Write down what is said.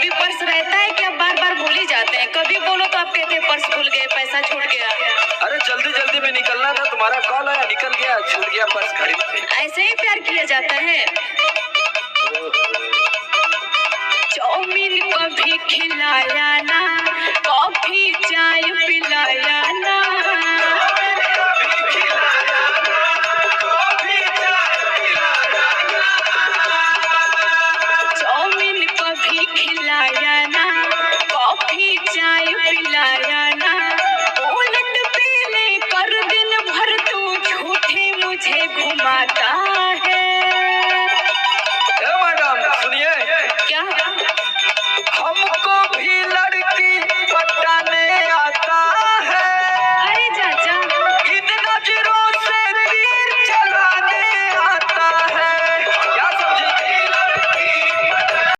कभी पर्स रहता है कि आप बार बार भूल ही जाते हैं? कभी बोलो तो आप कहते हैं पर्स भूल गए, पैसा छूट गया। अरे जल्दी जल्दी में निकलना था, तुम्हारा कॉल आया, निकल गया, छूट गया पर्स घड़ी में। ऐसे ही प्यार किया जाता है। चाउमीन कभी खिलाया ना, कॉफी चाय पिलाया ना। चाउमीन कभी खिलाया